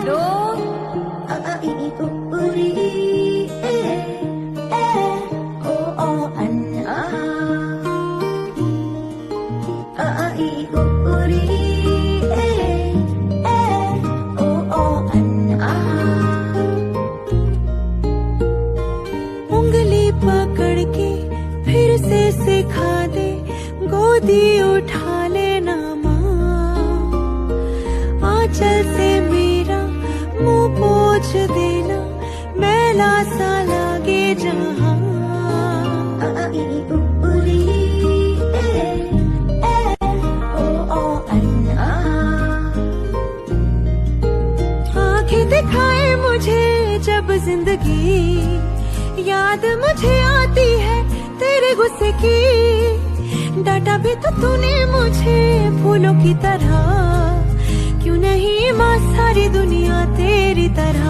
Dough आ ई उ री ए ओ अन आ ई उ री ए ओ अन आ। उंगली पकड़ के फिर से सिखा दे, गोदी उठा लेना माँ, आंचल से मेरा मुंह पोंछ देना, मैला सा लागे जहाँ। आ ई उ री ए ओ अन आ। आंखें दिखाए मुझे जब जिंदगी, याद मुझे आती है तेरे गुस्से की। डांटा भी तो तूने मुझे फूलों की तरह, क्यों नहीं माँ सारी दुनिया तेरी तरह।